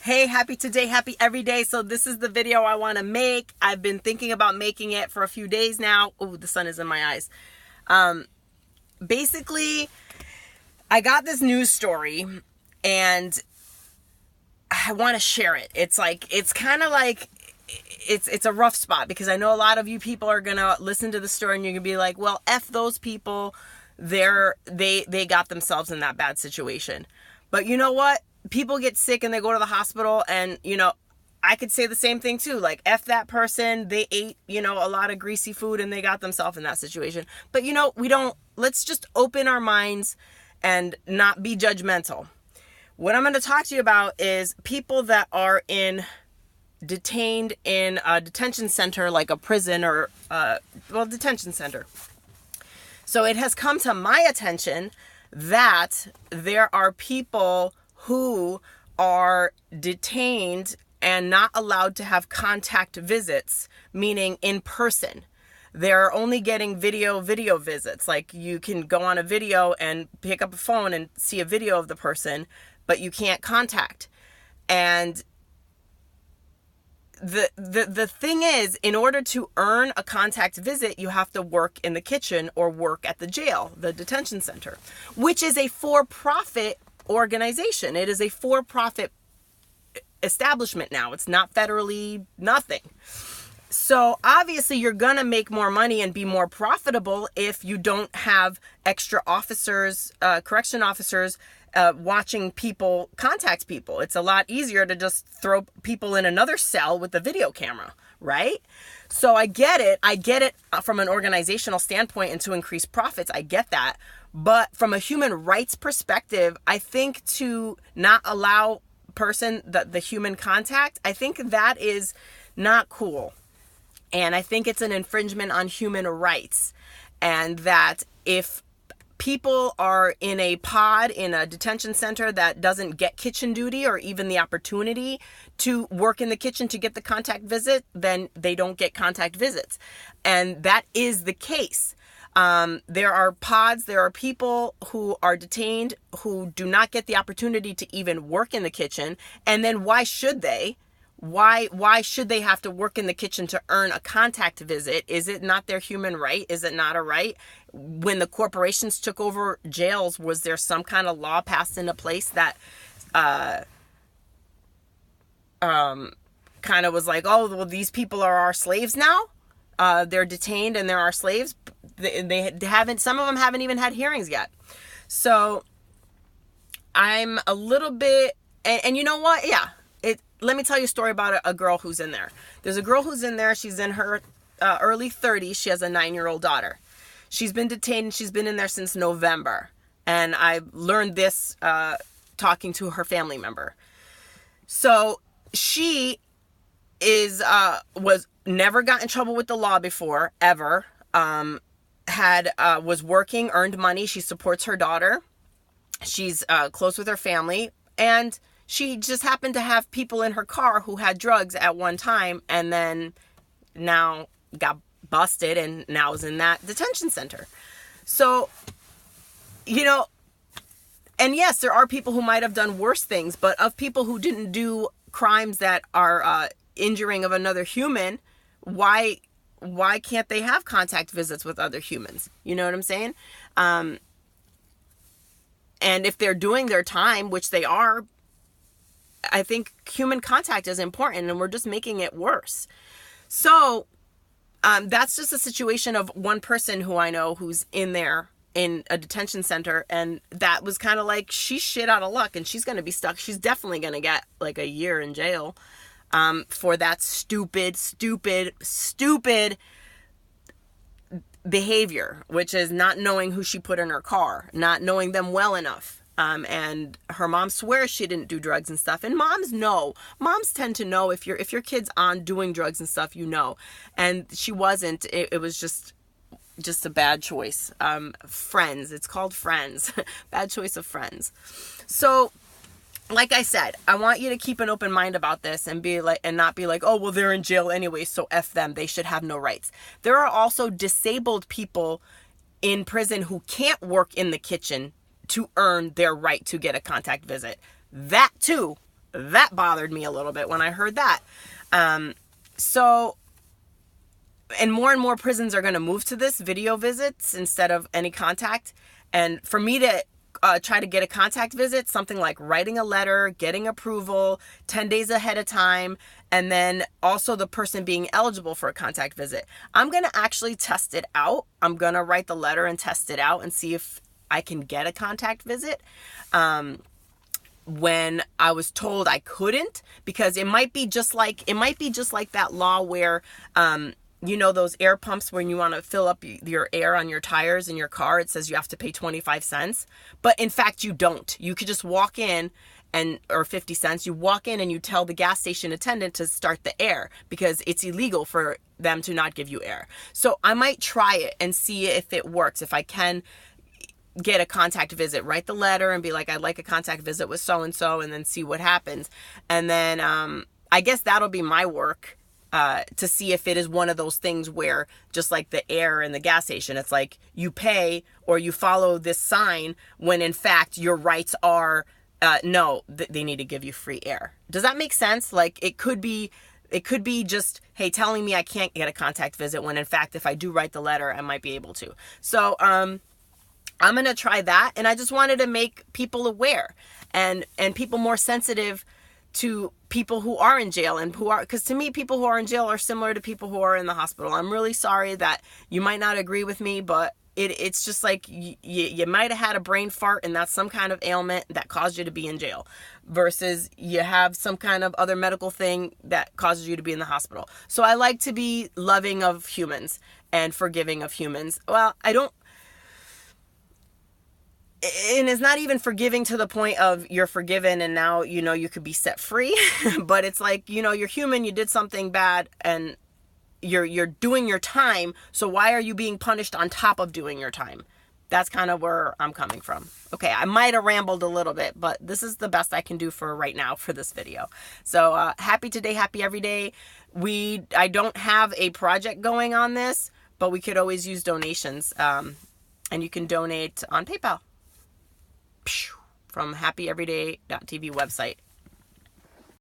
Hey, happy today, happy every day. So this is the video I want to make. I've been thinking about making it for a few days now. Oh, the sun is in my eyes. Basically, I got this news story and I want to share it. It's a rough spot because I know a lot of you people are going to listen to the story and you're going to be like, well, F those people. They got themselves in that bad situation. But you know what? People get sick and they go to the hospital, and I could say the same thing too. Like, F that person, they ate a lot of greasy food and they got themselves in that situation. But let's just open our minds and not be judgmental. What I'm going to talk to you about is people that are detained in a detention center, like a prison or detention center. So it has come to my attention that there are people who are detained and not allowed to have contact visits, meaning in person. They're only getting video visits. Like, you can go on a video and pick up a phone and see a video of the person, but you can't contact. And the thing is, in order to earn a contact visit, you have to work in the kitchen or work at the jail, the detention center, which is a for-profit organization. It is a for-profit establishment now. It's not federally nothing. So obviously you're going to make more money and be more profitable if you don't have extra officers, correction officers, watching people contact people. It's a lot easier to just throw people in another cell with a video camera, right? So I get it from an organizational standpoint and to increase profits. I get that. But from a human rights perspective, I think to not allow the human contact, I think that is not cool. And I think it's an infringement on human rights. And that if people are in a pod in a detention center that doesn't get kitchen duty or even the opportunity to work in the kitchen to get the contact visit, then they don't get contact visits. And that is the case. There are pods, there are people who are detained who do not get the opportunity to even work in the kitchen. And then why should they? Why should they have to work in the kitchen to earn a contact visit? Is it not their human right? Is it not a right? When the corporations took over jails, was there some kind of law passed into place that kind of was like, oh, well, these people are our slaves now? They're detained and they're our slaves. They haven't, some of them haven't even had hearings yet. So I'm a little bit, and you know what? Yeah. Let me tell you a story about a girl who's in there. There's a girl who's in there. She's in her early 30s. She has a 9-year-old daughter. She's been detained. She's been in there since November. And I learned this talking to her family member. So she was never got in trouble with the law before, ever. Was working, earned money. She supports her daughter. She's close with her family. And she just happened to have people in her car who had drugs at one time, and then now got busted and now is in that detention center. So, and yes, there are people who might have done worse things, but of people who didn't do crimes that are injuring of another human, why can't they have contact visits with other humans? You know what I'm saying? And if they're doing their time, which they are, I think human contact is important, and we're just making it worse. So that's just a situation of one person who I know who's in there in a detention center, and that was kind of like, she's shit out of luck and she's going to be stuck. She's definitely going to get like a year in jail for that stupid behavior, which is not knowing who she put in her car, not knowing them well enough. And her mom swears she didn't do drugs and stuff. And moms know. Moms tend to know if your kid's on doing drugs and stuff, And she wasn't. It was just a bad choice. Friends. It's called friends. Bad choice of friends. So, like I said, I want you to keep an open mind about this and not be like, oh, well, they're in jail anyway, so F them. They should have no rights. There are also disabled people in prison who can't work in the kitchen to earn their right to get a contact visit. That too that bothered me a little bit when I heard that. And more prisons are going to move to this video visits instead of any contact. And for me to try to get a contact visit, something like writing a letter, getting approval 10 days ahead of time, and then also the person being eligible for a contact visit. I'm going to actually test it out. I'm going to write the letter and test it out and see if I can get a contact visit. When I was told I couldn't, because it might be just like that law where, you know, those air pumps when you want to fill up your air on your tires in your car, it says you have to pay 25 cents. But in fact, you don't. You could just walk in or 50 cents. You walk in and you tell the gas station attendant to start the air because it's illegal for them to not give you air. So I might try it and see if it works. If I can get a contact visit, write the letter and be like, I'd like a contact visit with so-and-so, and then see what happens. And then I guess that'll be my work to see if it is one of those things where, just like the air in the gas station, it's like you pay or you follow this sign when in fact your rights are, no, they need to give you free air. Does that make sense? Like it could be just, hey, telling me I can't get a contact visit when in fact, if I do write the letter, I might be able to. So, I'm going to try that. And I just wanted to make people aware and people more sensitive to people who are in jail and who are, because to me, people who are in jail are similar to people who are in the hospital. I'm really sorry that you might not agree with me, but it's just like you might have had a brain fart and that's some kind of ailment that caused you to be in jail versus you have some kind of other medical thing that causes you to be in the hospital. So I like to be loving of humans and forgiving of humans. Well, and it's not even forgiving to the point of you're forgiven and now, you know, you could be set free. But it's like, you know, you're human, you did something bad and you're doing your time. So why are you being punished on top of doing your time? That's kind of where I'm coming from. Okay, I might have rambled a little bit, but this is the best I can do for right now for this video. So happy today, happy every day. I don't have a project going on this, but we could always use donations. And you can donate on PayPal from happyeveryday.tv website.